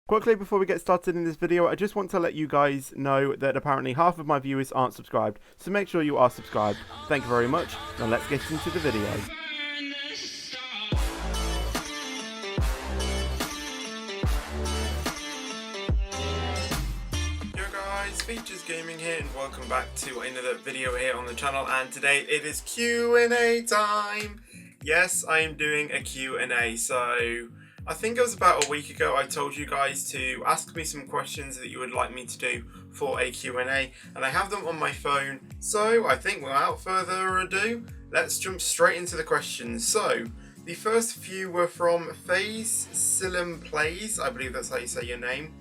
Quickly before we get started in this video, I just want to let you guys know that apparently half of my viewers aren't subscribed, so make sure you are subscribed. Thank you very much. Now let's get into the video. Yo guys, Features Gaming here and welcome back to another video here on the channel, and today it is Q&A time. Yes, I am doing a Q&A, so I think it was about a week ago I told you guys to ask me some questions that you would like me to do for a Q&A, and I have them on my phone. So I think without further ado, let's jump straight into the questions. So the first few were from Faze Silim Plays, I believe that's how you say your name,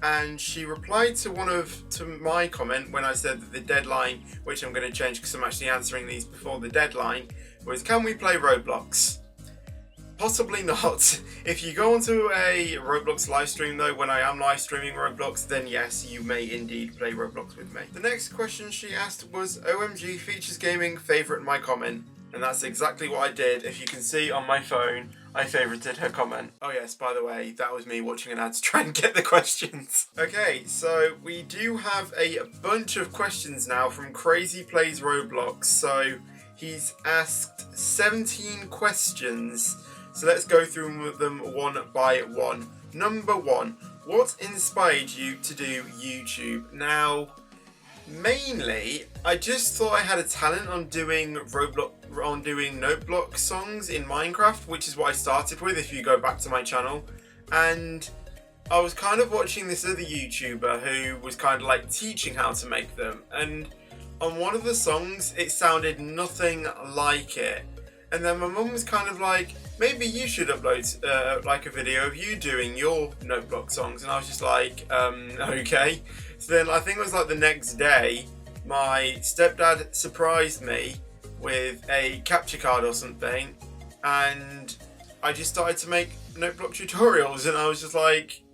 and she replied to my comment when I said that the deadline, which I'm going to change because I'm actually answering these before the deadline, was can we play Roblox? Possibly not. If you go onto a Roblox live stream though, when I am live streaming Roblox, then yes, you may indeed play Roblox with me. The next question she asked was OMG Features Gaming favourite my comment, and that's exactly what I did. If you can see on my phone, I favorited her comment. Oh yes, by the way, that was me watching an ad to try and get the questions. Okay, so we do have a bunch of questions now from Crazy Plays Roblox. So he's asked 17 questions. So let's go through them one by one. Number one, what inspired you to do YouTube? Now, mainly, I just thought I had a talent on doing note block songs in Minecraft, which is what I started with if you go back to my channel. And I was kind of watching this other YouTuber who was kind of like teaching how to make them. And on one of the songs, it sounded nothing like it. And then my mum was kind of like, maybe you should upload like a video of you doing your note block songs. And I was just like, okay. So then I think it was like the next day, my stepdad surprised me with a capture card or something. And I just started to make note block tutorials. And I was just like,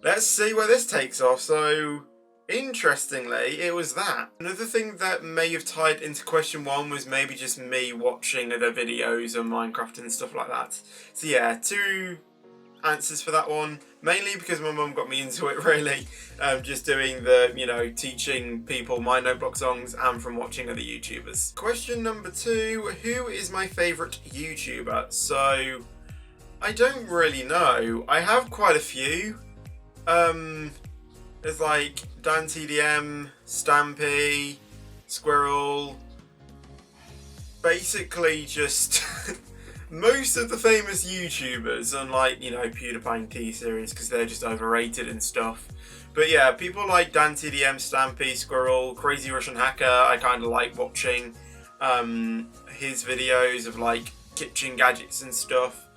let's see where this takes off. So interestingly, it was that. Another thing that may have tied into question one was maybe just me watching other videos on Minecraft and stuff like that. So yeah, two answers for that one. Mainly because my mum got me into it, really. Just doing the, teaching people my Noteblock songs and from watching other YouTubers. Question number two, who is my favourite YouTuber? So, I don't really know. I have quite a few. There's like Dan TDM, Stampy, Squirrel, basically just most of the famous YouTubers, unlike, PewDiePie and T-Series, because they're just overrated and stuff. But yeah, people like Dan TDM, Stampy, Squirrel, Crazy Russian Hacker, I kind of like watching his videos of like kitchen gadgets and stuff.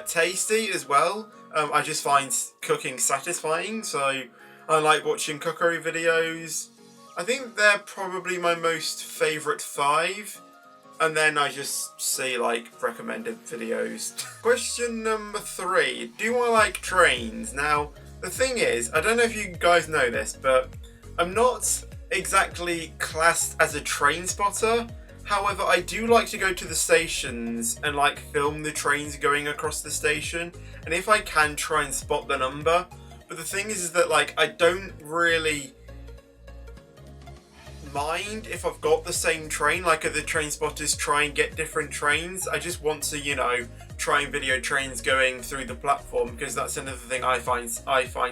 Tasty as well, I just find cooking satisfying, so I like watching cookery videos. I think they're probably my most favourite 5. And then I just see like recommended videos. Question number 3. Do I like trains? Now, the thing is, I don't know if you guys know this, but I'm not exactly classed as a train spotter. However, I do like to go to the stations and like film the trains going across the station. And if I can, try and spot the number. But the thing is that like I don't really mind if I've got the same train, like other train spotters try and get different trains. I just want to, try and video trains going through the platform, because that's another thing I find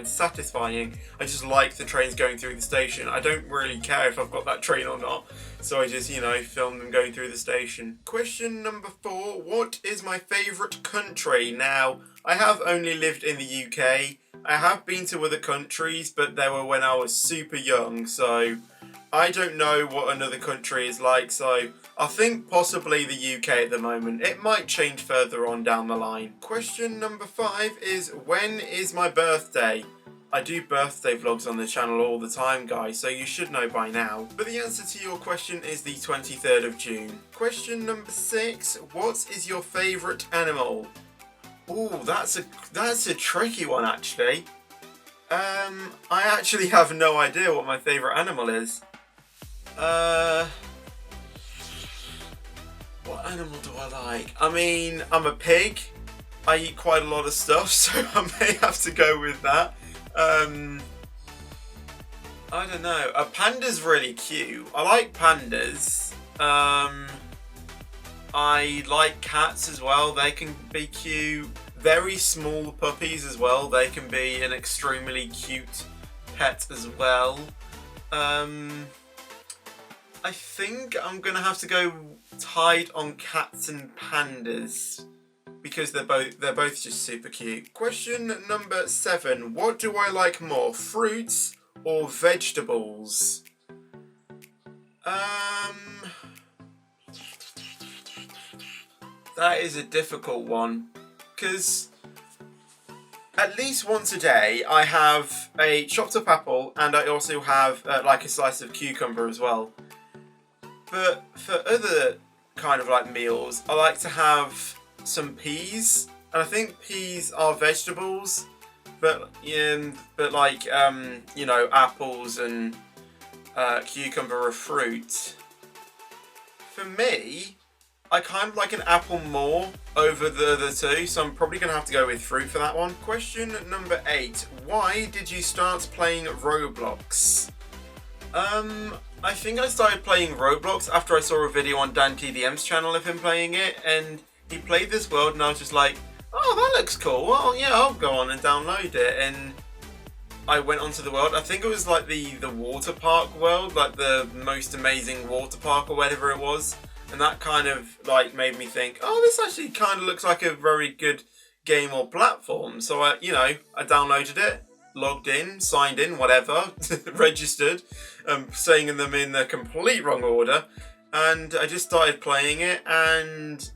satisfying. I just like the trains going through the station. I don't really care if I've got that train or not. So I just, film them going through the station. Question number 4. What is my favourite country? Now, I have only lived in the UK. I have been to other countries, but they were when I was super young, so I don't know what another country is like, so I think possibly the UK at the moment. It might change further on down the line. Question number 5 is, when is my birthday? I do birthday vlogs on the channel all the time, guys, so you should know by now. But the answer to your question is the 23rd of June. Question number 6, what is your favourite animal? Ooh, that's a tricky one, actually. I actually have no idea what my favourite animal is. What animal do I like? I mean, I'm a pig. I eat quite a lot of stuff, so I may have to go with that. I don't know. A panda's really cute. I like pandas. I like cats as well. They can be cute. Very small puppies as well. They can be an extremely cute pet as well. I think I'm gonna have to go tied on cats and pandas because they're both just super cute. Question number 7. What do I like more, fruits or vegetables? That is a difficult one because at least once a day I have a chopped up apple and I also have like a slice of cucumber as well. But for other kind of like meals, I like to have some peas, and I think peas are vegetables, but like you know, apples and cucumber are fruit. For me, I kind of like an apple more over the other two, so I'm probably going to have to go with fruit for that one. Question number 8. Why did you start playing Roblox? I think I started playing Roblox after I saw a video on Dan TDM's channel of him playing it, and he played this world and I was just like, oh, that looks cool, well yeah, I'll go on and download it, and I went onto the world. I think it was like the water park world, like the most amazing water park or whatever it was, and that kind of like made me think, oh, this actually kind of looks like a very good game or platform. So I downloaded it, logged in, signed in, whatever, registered, saying them in the complete wrong order, and I just started playing it and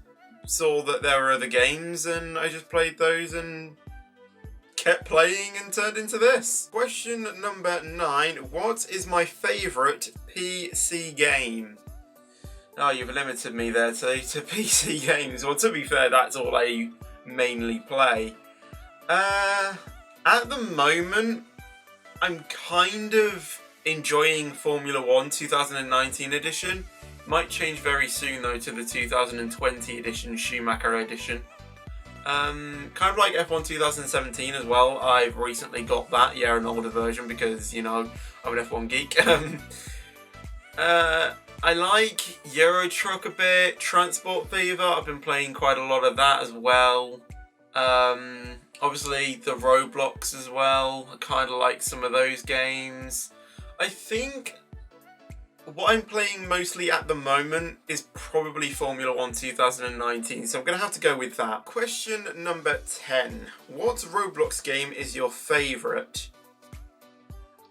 saw that there were other games, and I just played those and kept playing and turned into this. Question number 9. What is my favourite PC game? Oh, you've limited me there to PC games. Well, to be fair, that's all I mainly play. At the moment, I'm kind of enjoying Formula 1 2019 edition. Might change very soon though to the 2020 edition, Schumacher edition. Kind of like F1 2017 as well. I've recently got that, yeah, an older version because, you know, I'm an F1 geek. I like Euro Truck a bit, Transport Fever, I've been playing quite a lot of that as well. Obviously the Roblox as well, I kind of like some of those games. I think what I'm playing mostly at the moment is probably Formula 1 2019, so I'm going to have to go with that. Question number 10. What Roblox game is your favourite?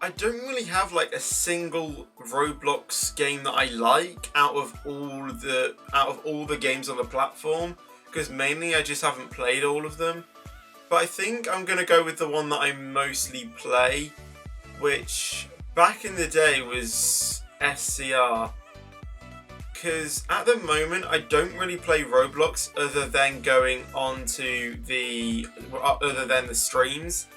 I don't really have like a single Roblox game that I like out of all the games on the platform, because mainly I just haven't played all of them. But I think I'm going to go with the one that I mostly play, which back in the day was SCR. Because at the moment I don't really play Roblox other than going on to the streams.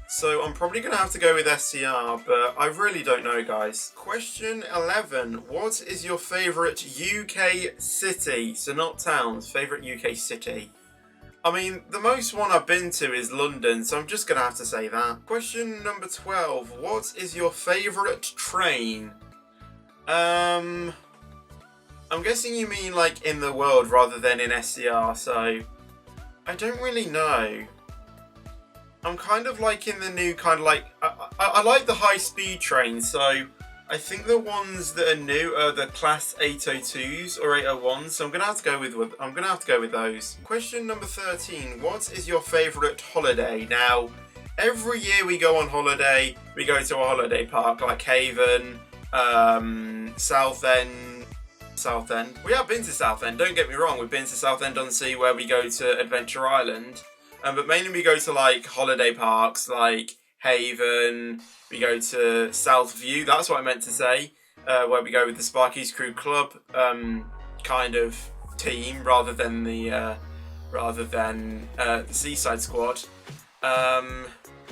So I'm probably going to have to go with SCR, but I really don't know, guys. Question 11. What is your favourite UK city? So not towns, favourite UK city. I mean, the most one I've been to is London, so I'm just going to have to say that. Question number 12. What is your favourite train? I'm guessing you mean like in the world rather than in SCR, so I don't really know. I'm kind of like in the new kind of like, I like the high speed trains, so I think the ones that are new are the class 802s or 801s, so I'm gonna have to go with those. Question number 13. What is your favourite holiday? Now, every year we go on holiday, we go to a holiday park like Haven, Southend. We have been to Southend, don't get me wrong, we've been to Southend-on-Sea where we go to Adventure Island, but mainly we go to like holiday parks like Haven, we go to Southview, that's what I meant to say, where we go with the Sparky's Crew Club kind of team rather than the Seaside Squad.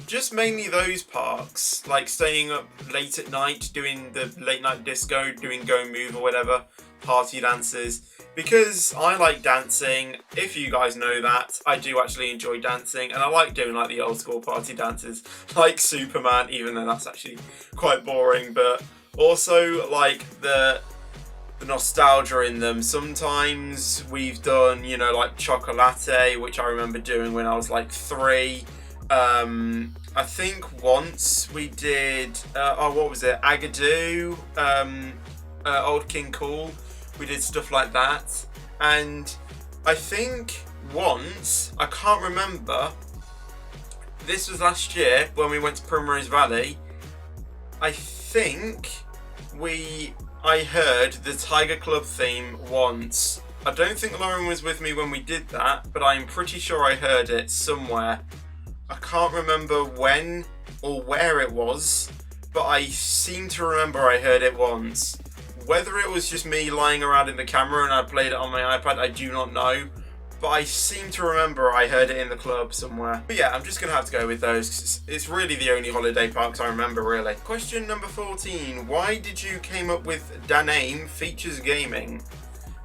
Just mainly those parks, like staying up late at night, doing the late night disco, doing Go Move or whatever, party dances. because I like dancing. If you guys know that, I do actually enjoy dancing, and I like doing like the old school party dances, like Superman, even though that's actually quite boring, but also like the nostalgia in them. Sometimes we've done, you know, like Chocolate, which I remember doing when I was like 3. I think once we did, what was it? Agadoo, Old King Cool. We did stuff like that. And I think once, I can't remember, this was last year when we went to Primrose Valley, I think I heard the Tiger Club theme once. I don't think Lauren was with me when we did that, but I'm pretty sure I heard it somewhere. I can't remember when or where it was, but I seem to remember I heard it once. Whether it was just me lying around in the camera and I played it on my iPad, I do not know. But I seem to remember I heard it in the club somewhere. But yeah, I'm just going to have to go with those because it's really the only holiday parks I remember, really. Question number 14. Why did you came up with da name Features Gaming?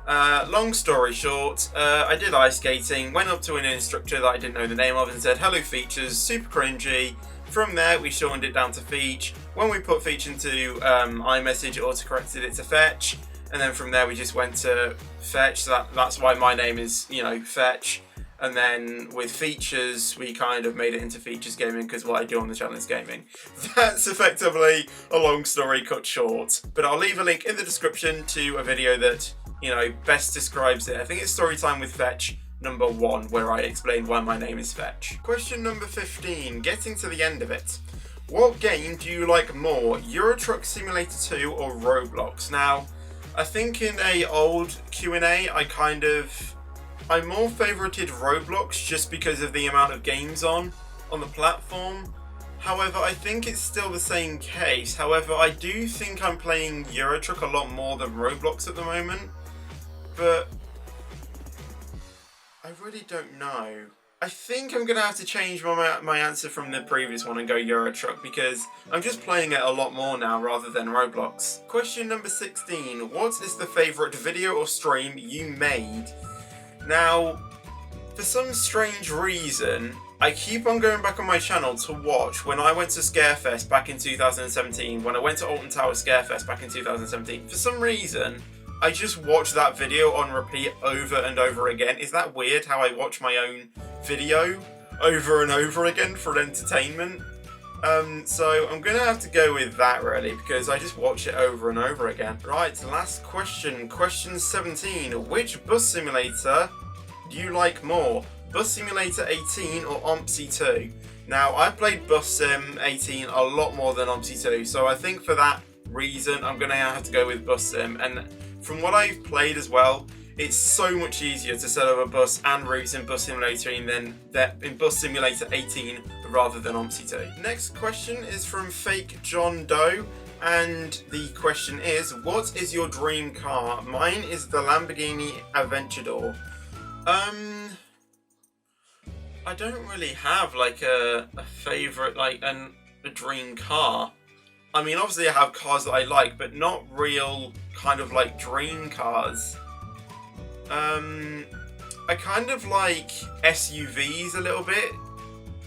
Long story short, I did ice skating, went up to an instructor that I didn't know the name of and said, hello Features, super cringy. From there, we shortened it down to Feach. When we put Feach into iMessage, it autocorrected it to Fetch. And then from there, we just went to Fetch. So that's why my name is, you know, Fetch. And then with Features, we kind of made it into Features Gaming because what I do on the channel is gaming. That's effectively a long story cut short. But I'll leave a link in the description to a video that, you know, best describes it. I think it's Storytime with Fetch number 1, where I explained why my name is Fetch. Question number 15, getting to the end of it. What game do you like more, Euro Truck Simulator 2 or Roblox? Now, I think in a old Q&A, I more favorited Roblox just because of the amount of games on the platform. However, I think it's still the same case. However, I do think I'm playing Euro Truck a lot more than Roblox at the moment. But I really don't know. I think I'm going to have to change my answer from the previous one and go Euro Truck because I'm just playing it a lot more now rather than Roblox. Question number 16. What is the favourite video or stream you made? Now, for some strange reason, I keep on going back on my channel to watch when I went to Scarefest back in 2017, when I went to Alton Towers Scarefest back in 2017. For some reason, I just watch that video on repeat over and over again. Is that weird how I watch my own video over and over again for entertainment? So I'm going to have to go with that really because I just watch it over and over again. Right, last question. Question 17. Which bus simulator do you like more? Bus Simulator 18 or OMSI 2? Now, I played Bus Sim 18 a lot more than OMSI 2, so I think for that reason I'm going to have to go with Bus Sim. And from what I've played as well, it's so much easier to set up a bus and routes in Bus Simulator than in Bus Simulator 18 rather than OMSI 2. Next question is from Fake John Doe, and the question is, what is your dream car? Mine is the Lamborghini Aventador. I don't really have like a favourite, like a dream car. I mean, obviously I have cars that I like, but not real kind of like dream cars. I kind of like SUVs a little bit.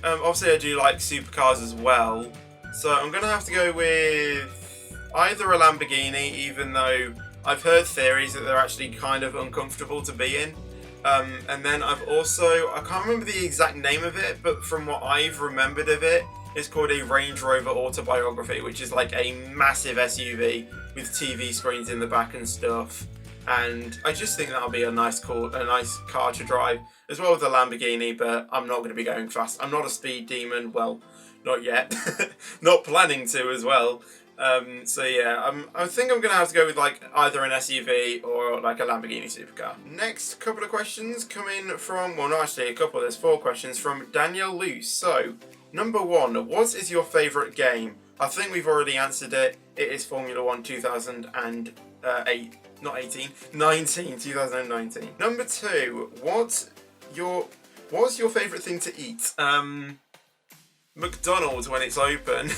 Obviously I do like supercars as well. So I'm going to have to go with either a Lamborghini, even though I've heard theories that they're actually kind of uncomfortable to be in. And then I've also, I can't remember the exact name of it, but from what I've remembered of it, it's called a Range Rover Autobiography, which is like a massive SUV with TV screens in the back and stuff. And I just think that'll be a nice car to drive, as well as a Lamborghini, but I'm not going to be going fast. I'm not a speed demon, well, not yet. Not planning to as well. So yeah, I think I'm going to have to go with like either an SUV or like a Lamborghini supercar. Next couple of questions coming from, well not actually a couple, there's 4 questions from Danielle Luce. So, number 1, what is your favourite game? I think we've already answered it. It is Formula 1 2019. Number 2, what's your favourite thing to eat? McDonald's when it's open.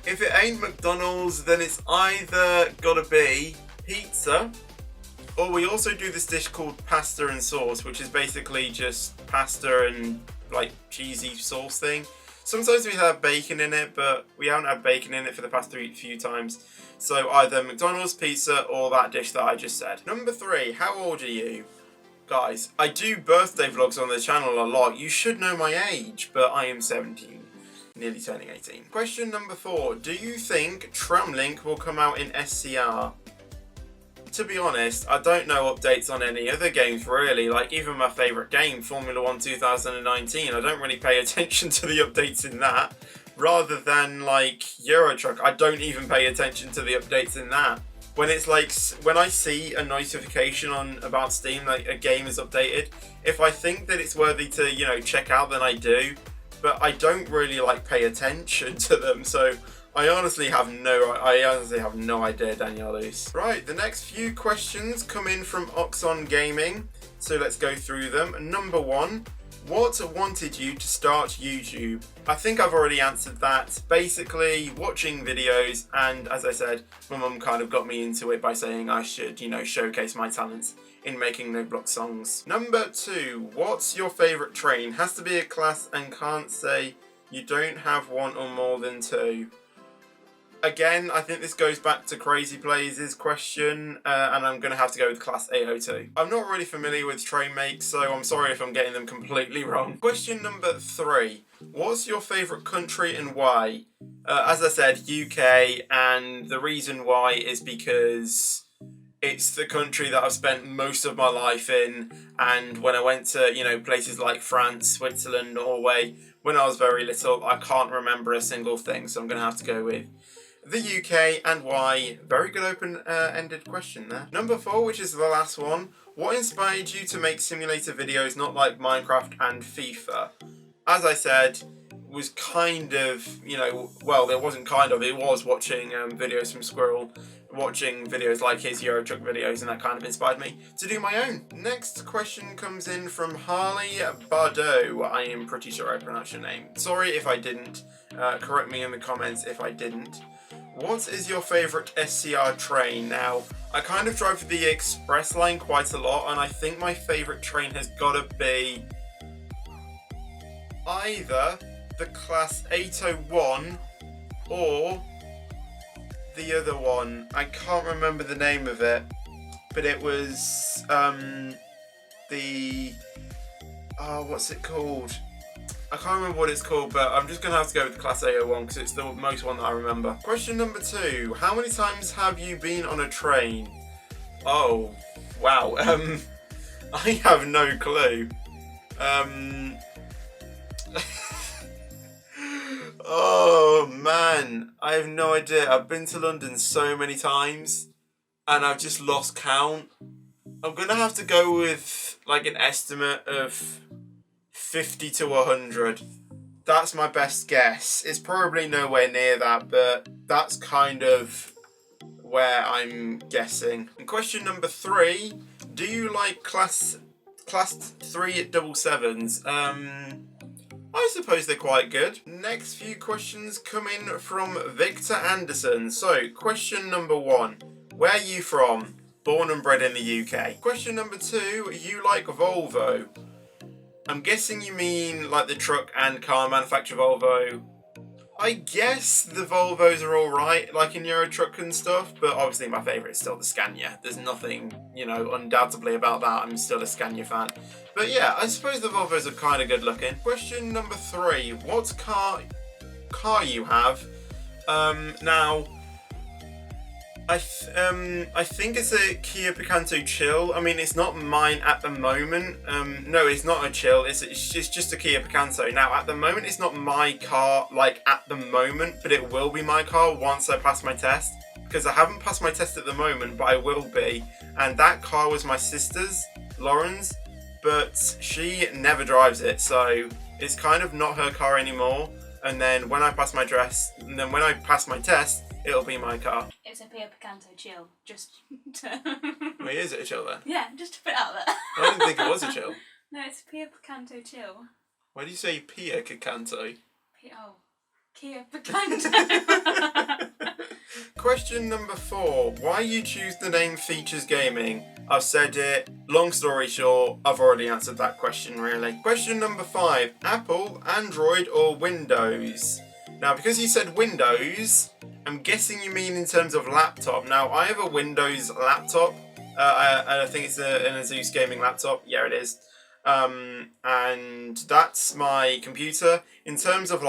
If it ain't McDonald's, then it's either gotta be pizza Or we also do this dish called pasta and sauce, which is basically just pasta and like cheesy sauce thing. Sometimes we have bacon in it, but we haven't had bacon in it for the past few times. So either McDonald's pizza or that dish that I just said. Number 3, how old are you? Guys, I do birthday vlogs on the channel a lot. You should know my age, but I am 17. Nearly turning 18. Question number 4. Do you think Tramlink will come out in SCR? To be honest, I don't know updates on any other games really. Like even my favourite game, Formula 1 2019, I don't really pay attention to the updates in that. Rather than like Euro Truck, I don't even pay attention to the updates in that. When it's like, when I see a notification on about Steam, like a game is updated, if I think that it's worthy to, you know, check out, then I do. But I don't really like pay attention to them, so I honestly have no idea, Danielus. Right, the next few questions come in from Oxon Gaming, so let's go through them. Number 1, what wanted you to start YouTube? I think I've already answered that. Basically, watching videos, and as I said, my mum kind of got me into it by saying I should, you know, showcase my talents in making no block songs. Number 2, what's your favourite train? Has to be a class and can't say you don't have one or more than 2. Again, I think this goes back to Crazy Plays' question, and I'm going to have to go with Class 802. I'm not really familiar with train makes, so I'm sorry if I'm getting them completely wrong. Question number 3. What's your favourite country and why? As I said, UK, and the reason why is because it's the country that I've spent most of my life in, and when I went to, you know, places like France, Switzerland, Norway, when I was very little, I can't remember a single thing, so I'm going to have to go with the UK and why. Very good open-ended question there. Number 4, which is the last one. What inspired you to make simulator videos not like Minecraft and FIFA? As I said, was kind of, you know, well, it wasn't kind of, it was watching videos from Squirrel, watching videos like his Euro Truck videos, and that kind of inspired me to do my own. Next question comes in from Harley Bardot. I am pretty sure I pronounced your name. Sorry if I didn't. Correct me in the comments if I didn't. What is your favourite SCR train? Now, I kind of drive the express line quite a lot, and I think my favourite train has got to be either the Class 801 or the other one. I can't remember the name of it, but it was what's it called? I can't remember what it's called, but I'm just going to have to go with the Class 801 because it's the most one that I remember. Question number 2. How many times have you been on a train? Oh, wow. I have no clue. Oh, man. I have no idea. I've been to London so many times and I've just lost count. I'm going to have to go with like an estimate of 50 to 100. That's my best guess. It's probably nowhere near that, but that's kind of where I'm guessing. And question number 3, do you like class 3 I suppose they're quite good. Next few questions come in from Victor Anderson. So, question number 1, where are you from? Born and bred in the UK. Question number 2, you like Volvo? I'm guessing you mean like the truck and car manufacturer Volvo. I guess the Volvos are alright, like in Euro Truck and stuff, but obviously my favourite is still the Scania. There's nothing, you know, undoubtedly about that. I'm still a Scania fan. But yeah, I suppose the Volvos are kind of good looking. Question number 3, what car you have? Now, I think it's a Kia Picanto Chill. I mean, it's not mine at the moment. No, it's not a Chill. It's just a Kia Picanto. Now, at the moment, it's not my car, like, at the moment, but it will be my car once I pass my test. Because I haven't passed my test at the moment, but I will be. And that car was my sister's, Lauren's, but she never drives it, so it's kind of not her car anymore. And then when I pass my test, it'll be my car. It's a Kia Picanto Chill, just to... Wait, is it a Chill then? Yeah, just to put it out there. I didn't think it was a Chill. No, it's a Kia Picanto Chill. Why do you say Pia Picanto? Kia Picanto. Question number 4. Why you choose the name Features Gaming? I've said it. Long story short, I've already answered that question really. Question number 5. Apple, Android or Windows? Now because you said Windows, I'm guessing you mean in terms of laptop. Now I have a Windows laptop. I think it's an Asus gaming laptop. Yeah, it is. And that's my computer. In terms of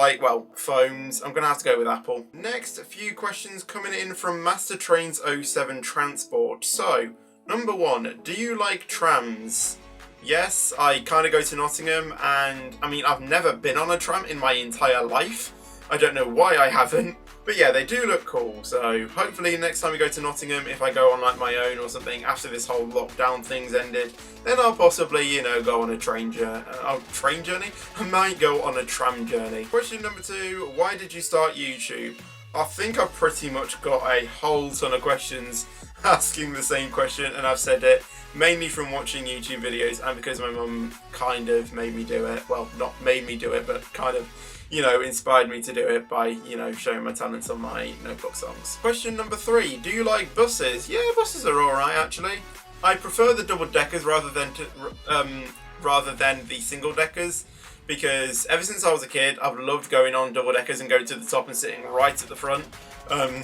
phones, I'm gonna have to go with Apple. Next, a few questions coming in from Master Trains 07 Transport. So, number 1, do you like trams? Yes, I kind of go to Nottingham, and I mean, I've never been on a tram in my entire life. I don't know why I haven't. But yeah, they do look cool, so hopefully next time we go to Nottingham, if I go on like my own or something after this whole lockdown thing's ended, then I'll possibly, go on a train journey? I might go on a tram journey. Question number 2, why did you start YouTube? I think I've pretty much got a whole ton of questions asking the same question, and I've said it mainly from watching YouTube videos and because my mum kind of made me do it. Well, not made me do it, but kind of inspired me to do it by, showing my talents on my notebook songs. Question number 3, do you like buses? Yeah, buses are alright actually. I prefer the double deckers rather than the single deckers, because ever since I was a kid, I've loved going on double deckers and going to the top and sitting right at the front.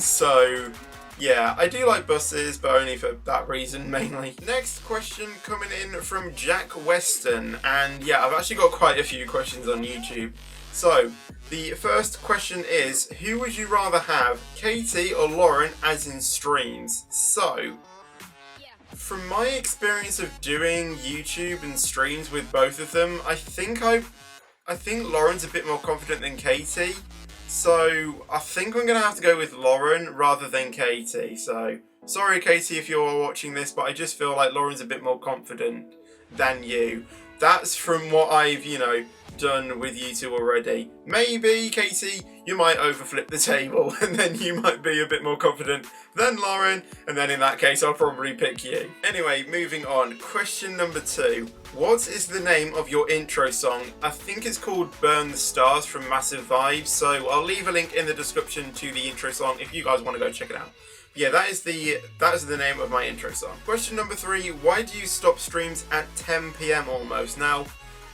So yeah, I do like buses, but only for that reason mainly. Next question coming in from Jack Weston, and yeah, I've actually got quite a few questions on YouTube. So, the first question is, who would you rather have, Katie or Lauren, as in streams? So, from my experience of doing YouTube and streams with both of them, I think Lauren's a bit more confident than Katie. So, I think I'm going to have to go with Lauren rather than Katie. So, sorry Katie if you're watching this, but I just feel like Lauren's a bit more confident than you. That's from what I've, done with you two already. Maybe, Katie, you might overflip the table and then you might be a bit more confident than Lauren, and then in that case I'll probably pick you. Anyway, moving on. Question number 2. What is the name of your intro song? I think it's called Burn the Stars from Massive Vibes, so I'll leave a link in the description to the intro song if you guys want to go check it out. Yeah, that is the name of my intro song. Question number 3. Why do you stop streams at 10 PM almost? Now,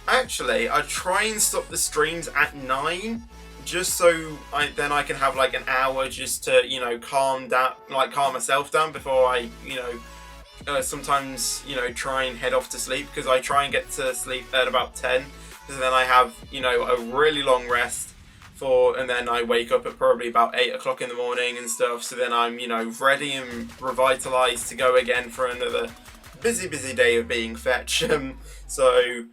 actually, I try and stop the streams at 9, just so then I can have like an hour just to, calm myself down before I, sometimes, try and head off to sleep, because I try and get to sleep at about 10, because then I have, a really long rest and then I wake up at probably about 8 o'clock in the morning and stuff, so then I'm, ready and revitalized to go again for another busy day of being Fetch. So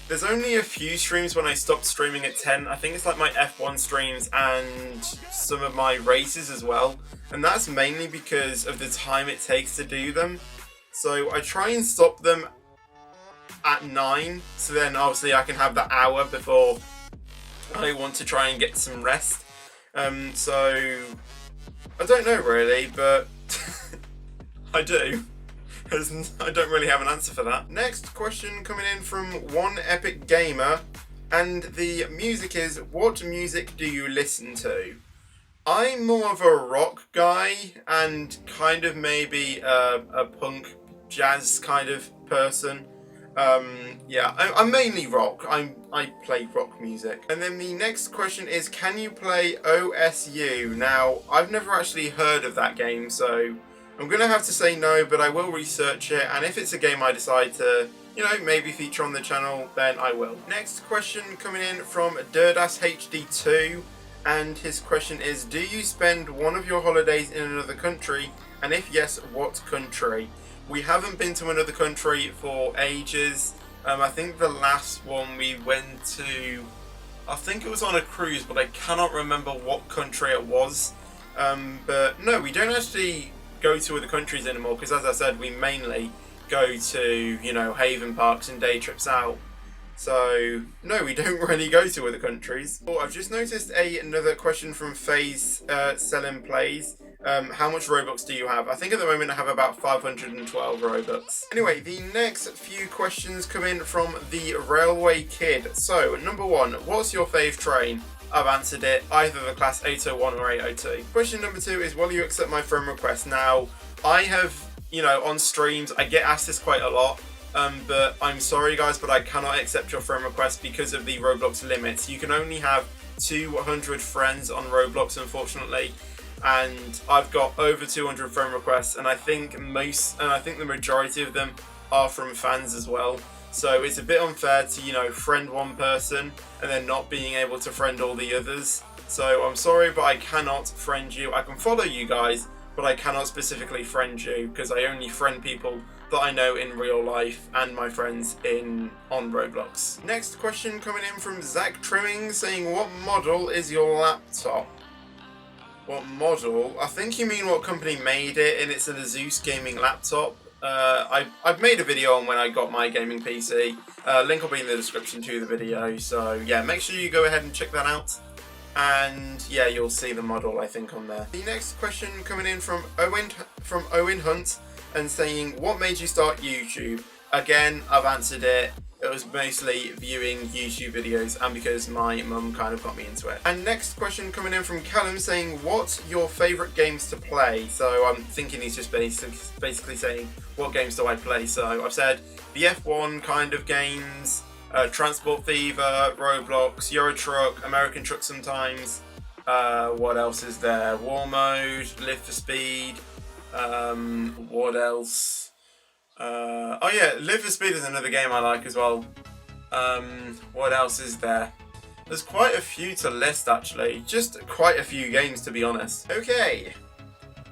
there's only a few streams when I stopped streaming at 10. I think it's like my F1 streams and some of my races as well. And that's mainly because of the time it takes to do them. So I try and stop them at 9. So then obviously I can have that hour before I want to try and get some rest. So I don't know really, but I do. I don't really have an answer for that. Next question coming in from One Epic Gamer, and the music is, what music do you listen to? I'm more of a rock guy and kind of maybe a punk jazz kind of person. Yeah, I'm mainly rock. I play rock music. And then the next question is, can you play OSU? Now, I've never actually heard of that game, so I'm going to have to say no, but I will research it, and if it's a game I decide to, maybe feature on the channel, then I will. Next question coming in from DirdassHD2, and his question is, do you spend one of your holidays in another country, and if yes, what country? We haven't been to another country for ages. I think the last one we went to, I think it was on a cruise, but I cannot remember what country it was. But no, we don't actually go to other countries anymore, because as I said, we mainly go to, haven parks and day trips out. So no, we don't really go to other countries. Oh, I've just noticed another question from FaZe Selling Plays. How much Robux do you have? I think at the moment I have about 512 Robux. Anyway, the next few questions come in from the Railway Kid. So, number 1, what's your fave train? I've answered it, either the class 801 or 802. Question number 2 is, will you accept my friend request? Now, I have, on streams, I get asked this quite a lot, but I'm sorry guys, but I cannot accept your friend request because of the Roblox limits. You can only have 200 friends on Roblox, unfortunately, and I've got over 200 friend requests, and I think the majority of them are from fans as well. So it's a bit unfair to, friend one person and then not being able to friend all the others. So I'm sorry, but I cannot friend you. I can follow you guys, but I cannot specifically friend you because I only friend people that I know in real life and my friends on Roblox. Next question coming in from Zach Trimming saying, what model is your laptop? What model? I think you mean what company made it, and it's an Asus gaming laptop. I've made a video on when I got my gaming PC. Link will be in the description to the video. So yeah, make sure you go ahead and check that out. And yeah, you'll see the model I think on there. The next question coming in from Owen Hunt and saying, what made you start YouTube? Again, I've answered it. It was mostly viewing YouTube videos and because my mum kind of got me into it. And next question coming in from Callum saying, what's your favourite games to play? So I'm thinking he's just basically saying, what games do I play? So I've said the F1 kind of games, Transport Fever, Roblox, Euro Truck, American Truck sometimes. What else is there? War Mode, Live for Speed. What else? Oh yeah, Live for Speed is another game I like as well. What else is there? There's quite a few to list actually. Just quite a few games to be honest. Okay,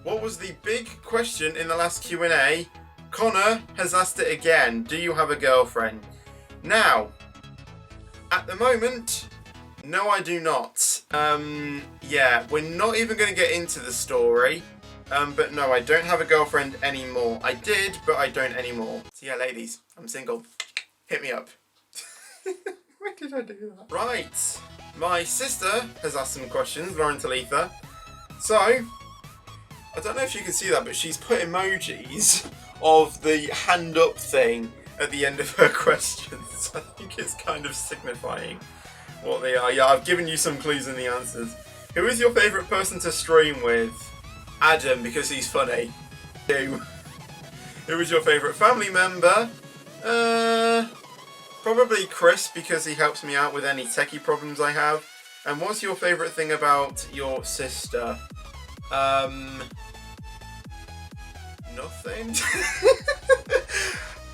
what was the big question in the last Q&A? Connor has asked it again. Do you have a girlfriend? Now, at the moment, no I do not. Yeah, we're not even going to get into the story. But no, I don't have a girlfriend anymore. I did, but I don't anymore. So yeah, ladies, I'm single. Hit me up. Why did I do that? Right, my sister has asked some questions, Lauren Talitha. So, I don't know if you can see that, but she's put emojis of the hand up thing at the end of her questions. I think it's kind of signifying what they are. Yeah, I've given you some clues in the answers. Who is your favourite person to stream with? Adam, because he's funny. Who is your favourite family member? Probably Chris, because he helps me out with any techie problems I have. And what's your favourite thing about your sister? Nothing.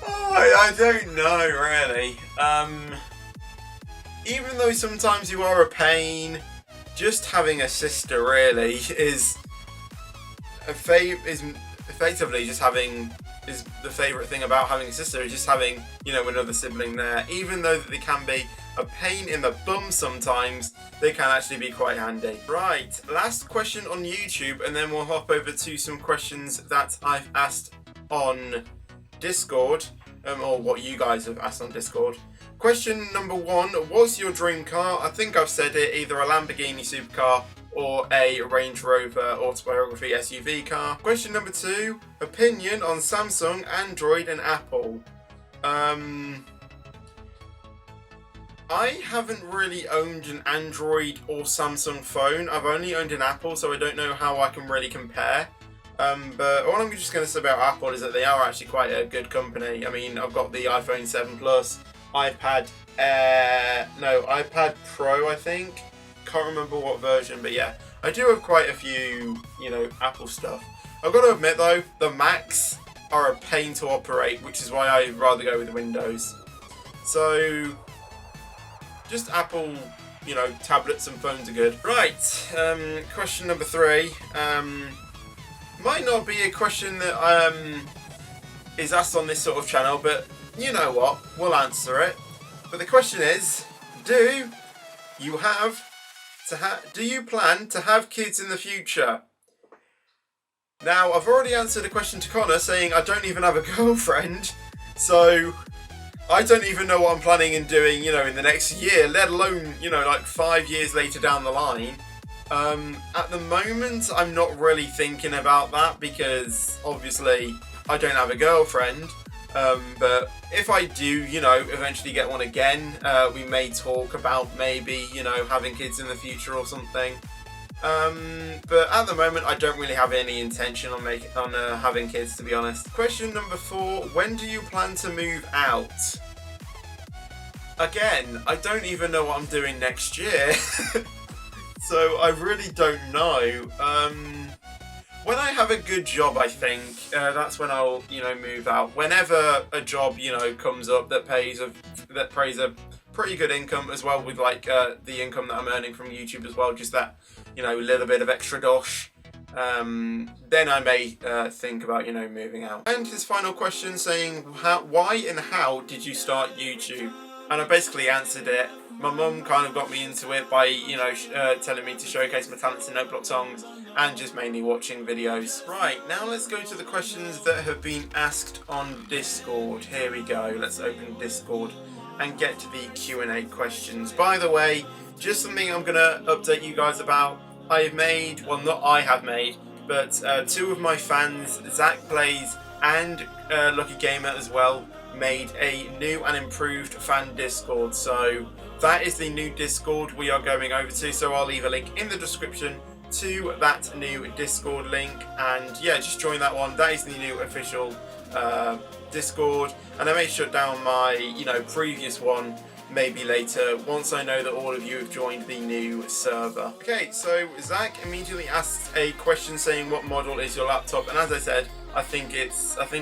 I don't know really. Even though sometimes you are a pain, just having a sister really is effectively just having is the favourite thing about having a sister is just having another sibling there. Even though they can be a pain in the bum sometimes, they can actually be quite handy. Right, last question on YouTube, and then we'll hop over to some questions that I've asked on Discord, or what you guys have asked on Discord. Question number 1, what's your dream car? I think I've said it, either a Lamborghini supercar or a Range Rover autobiography SUV car. Question number 2, opinion on Samsung, Android and Apple. I haven't really owned an Android or Samsung phone. I've only owned an Apple, so I don't know how I can really compare. But all I'm just going to say about Apple is that they are actually quite a good company. I mean, I've got the iPhone 7 Plus, iPad Pro, I think. Can't remember what version, but yeah, I do have quite a few, Apple stuff. I've got to admit though, the Macs are a pain to operate, which is why I'd rather go with Windows. So, just Apple, tablets and phones are good. Right, question number 3. Might not be a question that is asked on this sort of channel, but you know what, we'll answer it. But the question is, do you plan to have kids in the future? Now, I've already answered a question to Connor saying I don't even have a girlfriend, so I don't even know what I'm planning in doing, in the next year, let alone, like 5 years later down the line. At the moment, I'm not really thinking about that because obviously I don't have a girlfriend. But if I do, eventually get one again, we may talk about maybe, having kids in the future or something. But at the moment, I don't really have any intention on having kids, to be honest. Question number 4: when do you plan to move out? Again, I don't even know what I'm doing next year, so I really don't know. When I have a good job, I think that's when I'll, move out. Whenever a job, comes up that pays a pretty good income as well, with like the income that I'm earning from YouTube as well, just that, little bit of extra dosh. Then I may think about, moving out. And his final question saying, why and how did you start YouTube? And I basically answered it. My mum kind of got me into it by, telling me to showcase my talents in Noteblock songs and just mainly watching videos. Right, now let's go to the questions that have been asked on Discord. Here we go. Let's open Discord and get to the Q&A questions. By the way, just something I'm going to update you guys about. I've made, well, not I have made, but 2 of my fans, Zach Plays and Lucky Gamer as well, made a new and improved fan Discord. So that is the new Discord we are going over to. So I'll leave a link in the description to that new Discord link, and yeah, just join that one. That is the new official Discord, and I may shut down my previous one maybe later once I know that all of you have joined the new server. Okay, so Zach immediately asked a question saying, what model is your laptop? And as I said, I think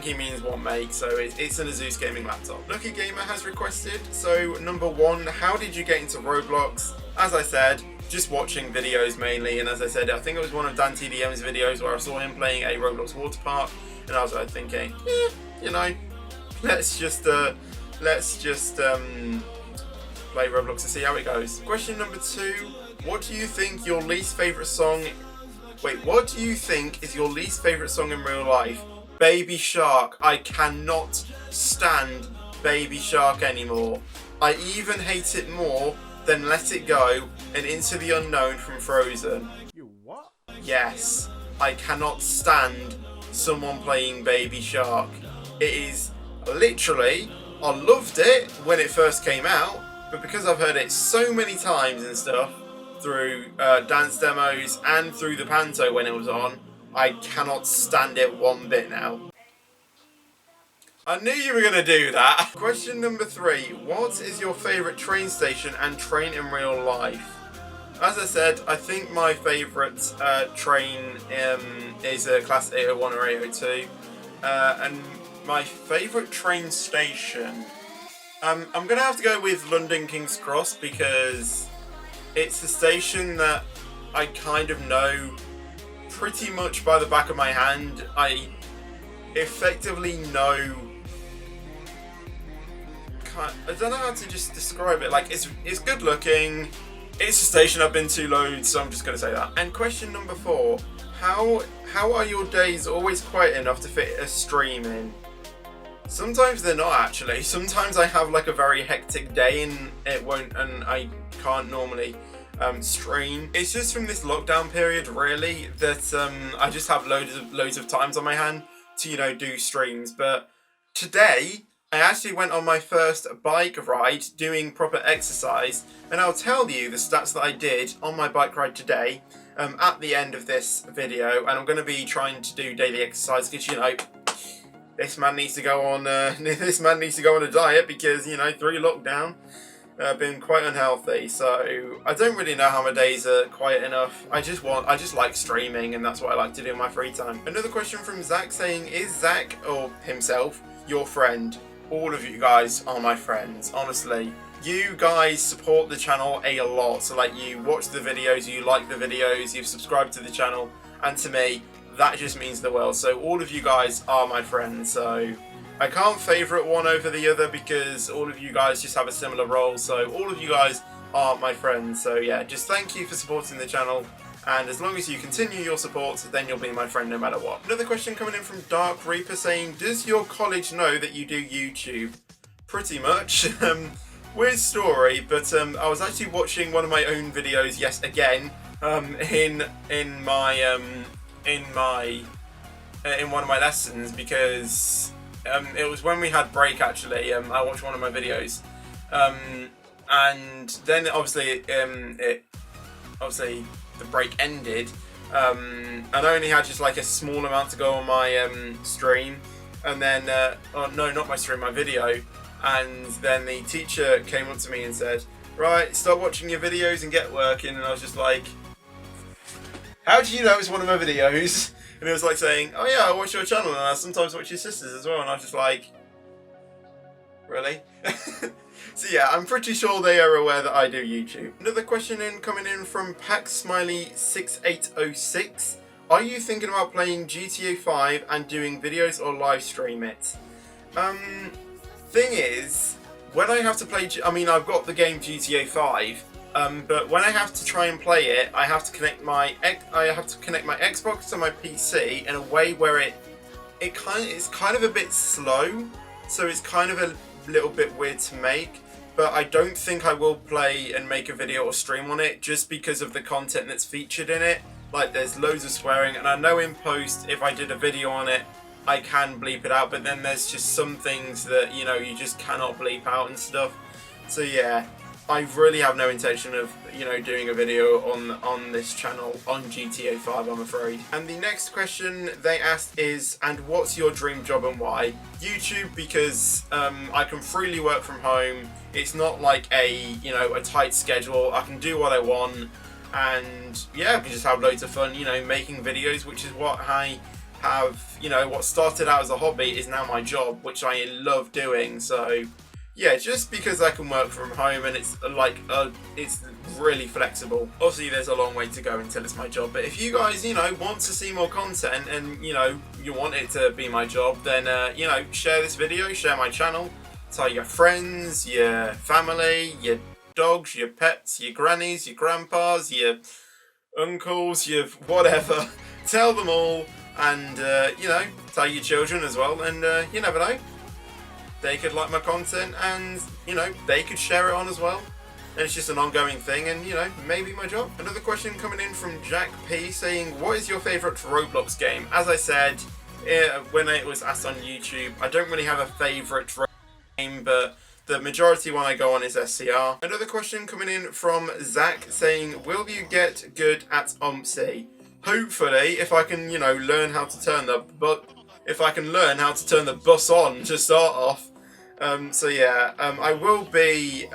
he means what make, so it's an Asus gaming laptop. Lucky Gamer has requested, so number 1, how did you get into Roblox? As I said, just watching videos mainly, and as I said, I think it was one of Dan TDM's videos where I saw him playing a Roblox water park, and I was like thinking, let's just play Roblox to see how it goes. Question number 2, what do you think your least favourite song... what do you think is your least favourite song in real life? Baby Shark. I cannot stand Baby Shark anymore. I even hate it more than Let It Go and Into the Unknown from Frozen. You what? Yes, I cannot stand someone playing Baby Shark. It is literally, I loved it when it first came out, but because I've heard it so many times and stuff, through dance demos and through the panto when it was on, I cannot stand it one bit now. I knew you were going to do that. Question number 3. What is your favourite train station and train in real life? As I said, I think my favourite train is a Class 801 or 802. And my favourite train station... I'm going to have to go with London King's Cross, because it's a station that I kind of know pretty much by the back of my hand. I effectively know... I don't know how to just describe it. Like, it's good looking. It's a station I've been to loads, so I'm just going to say that. And question number 4. How are your days always quiet enough to fit a stream in? Sometimes they're not, actually. Sometimes I have like a very hectic day and I can't normally stream. It's just from this lockdown period, really, that I just have loads of times on my hand to do streams. But today I actually went on my first bike ride doing proper exercise, and I'll tell you the stats that I did on my bike ride today at the end of this video. And I'm going to be trying to do daily exercise because this man needs to go on a diet because through lockdown I've been quite unhealthy, so I don't really know how my days are quiet enough. I just like streaming, and that's what I like to do in my free time. Another question from Zach saying, is Zach, or himself, your friend? All of you guys are my friends, honestly. You guys support the channel a lot, so like, you watch the videos, you like the videos, you've subscribed to the channel, and to me, that just means the world. So all of you guys are my friends, so I can't favourite one over the other because all of you guys just have a similar role, so all of you guys are my friends. So yeah, just thank you for supporting the channel, and as long as you continue your support, then you'll be my friend no matter what. Another question coming in from Dark Reaper saying, does your college know that you do YouTube? Pretty much. Weird story, but I was actually watching one of my own videos, yes, again, in one of my lessons, because It was when we had break actually. I watched one of my videos, and then obviously the break ended, and I only had just like a small amount to go on my stream, and then oh no, not my stream, my video, and then the teacher came up to me and said, "Right, start watching your videos and get working," and I was just like, "How do you know it's one of my videos?" And it was like saying, "Oh yeah, I watch your channel and I sometimes watch your sisters as well," and I was just like, "Really?" So yeah, I'm pretty sure they are aware that I do YouTube. Another question coming in from PackSmiley6806. Are you thinking about playing GTA 5 and doing videos or live stream it? Thing is, when I have to play, I've got the game GTA 5, but when I have to try and play it, I have to connect my Xbox to my PC in a way where it's kind of a bit slow, so it's kind of a little bit weird to make. But I don't think I will play and make a video or stream on it just because of the content that's featured in it. Like, there's loads of swearing, and I know in post if I did a video on it, I can bleep it out, but then there's just some things that, you know, you just cannot bleep out and stuff. So yeah, I really have no intention of, you know, doing a video on this channel on GTA 5, I'm afraid. And the next question they asked is, and what's your dream job and why? YouTube, because I can freely work from home. It's not like a tight schedule. I can do what I want, and yeah, I can just have loads of fun, you know, making videos, which is what I have, you know, what started out as a hobby is now my job, which I love doing. So yeah, just because I can work from home and it's like it's really flexible. Obviously there's a long way to go until it's my job, but if you guys, you know, want to see more content and, you know, you want it to be my job, then you know, share this video, share my channel, tell your friends, your family, your dogs, your pets, your grannies, your grandpas, your uncles, your whatever. Tell them all, and you know, tell your children as well, and you never know, they could like my content and, you know, they could share it on as well, and it's just an ongoing thing, and, you know, maybe my job. Another question coming in from Jack P saying, what is your favourite Roblox game? As I said when it was asked on YouTube, I don't really have a favourite game, but the majority one I go on is SCR. Another question coming in from Zach saying, will you get good at OMSI? Hopefully, if I can, you know, learn how to turn the bus on to start off. So yeah, I will be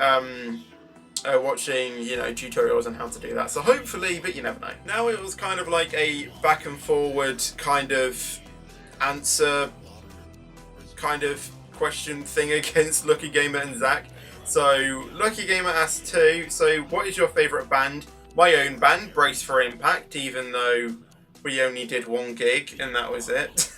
watching, you know, tutorials on how to do that. So hopefully, but you never know. Now it was kind of like a back and forward kind of answer kind of question thing against Lucky Gamer and Zach. So Lucky Gamer asked too, so what is your favourite band? My own band, Brace for Impact, even though we only did one gig and that was it.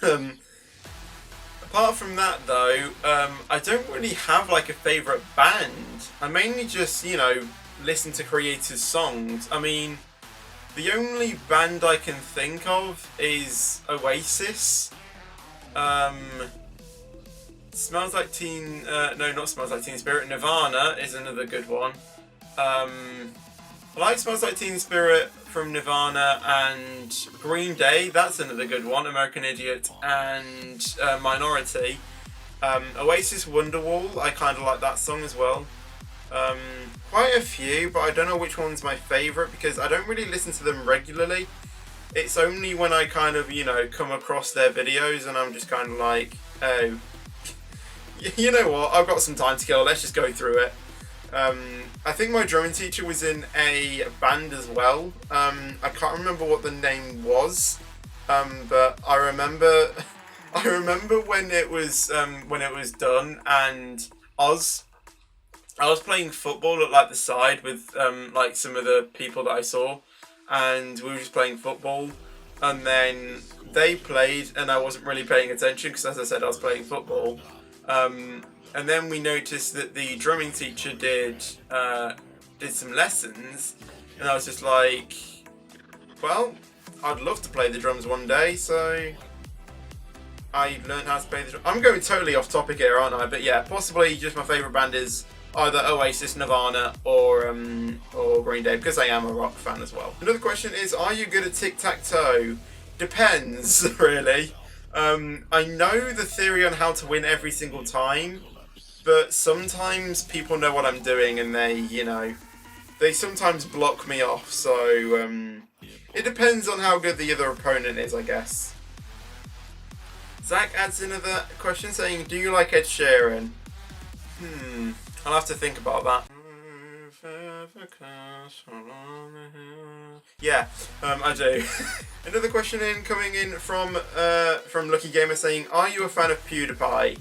Apart from that though, I don't really have like a favourite band. I mainly just, you know, listen to creators' songs. I mean, the only band I can think of is Oasis. Smells Like Teen, no, not Smells Like Teen Spirit, Nirvana is another good one. I like Smells Like Teen Spirit from Nirvana, and Green Day, that's another good one, American Idiot, and Minority. Oasis Wonderwall, I kind of like that song as well. Quite a few, but I don't know which one's my favourite because I don't really listen to them regularly. It's only when I kind of, you know, come across their videos and I'm just kind of like, oh, you know what, I've got some time to kill, let's just go through it. I think my drumming teacher was in a band as well. I can't remember what the name was, but I remember when it was done, and I was playing football at like the side with like some of the people that I saw, and we were just playing football, and then they played and I wasn't really paying attention because, as I said, I was playing football. And then we noticed that the drumming teacher did some lessons, and I was just like, well, I'd love to play the drums one day, so I learned how to play the drums. I'm going totally off topic here, aren't I? But yeah, possibly just my favourite band is either Oasis, Nirvana, or Green Day, because I am a rock fan as well. Another question is, are you good at tic-tac-toe? Depends, really. I know the theory on how to win every single time, but sometimes people know what I'm doing and they sometimes block me off, so it depends on how good the other opponent is, I guess. Zach adds another question saying, do you like Ed Sheeran? I'll have to think about that. Yeah, I do. Another question coming in from Lucky Gamer saying, are you a fan of PewDiePie?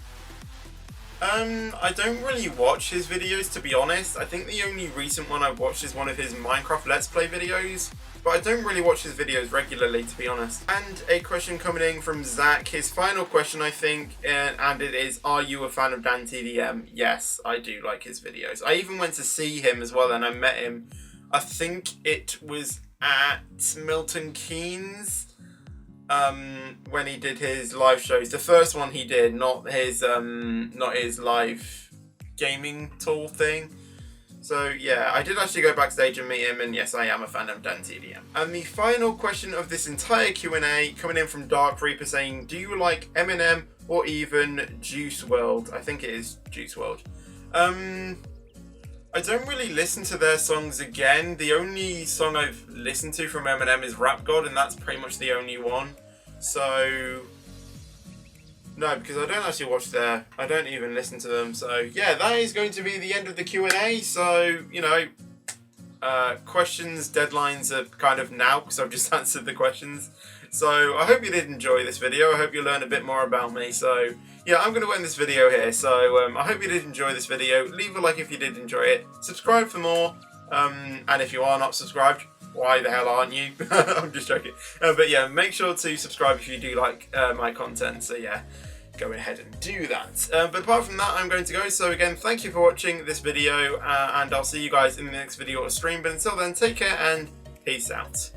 I don't really watch his videos, to be honest. I think the only recent one I've watched is one of his Minecraft Let's Play videos, but I don't really watch his videos regularly, to be honest. And a question coming in from Zach, his final question, I think, and it is, are you a fan of Dan TDM? Yes, I do like his videos. I even went to see him as well, and I met him, I think it was at Milton Keynes, when he did his live shows. The first one he did, not his live gaming tour thing. So yeah, I did actually go backstage and meet him, and yes, I am a fan of Dan TDM. And the final question of this entire Q&A coming in from Dark Reaper saying, do you like Eminem or even Juice WRLD? I think it is Juice WRLD. I don't really listen to their songs again. The only song I've listened to from Eminem is Rap God, and that's pretty much the only one. So no, because I don't actually watch I don't even listen to them. So yeah, that is going to be the end of the Q&A. So, questions, deadlines are kind of now because I've just answered the questions. So I hope you did enjoy this video. I hope you learned a bit more about me. So yeah, I'm going to end this video here. So I hope you did enjoy this video. Leave a like if you did enjoy it. Subscribe for more. And if you are not subscribed, why the hell aren't you? I'm just joking. But yeah, make sure to subscribe if you do like my content. So yeah, go ahead and do that. But apart from that, I'm going to go. So again, thank you for watching this video, and I'll see you guys in the next video or stream. But until then, take care and peace out.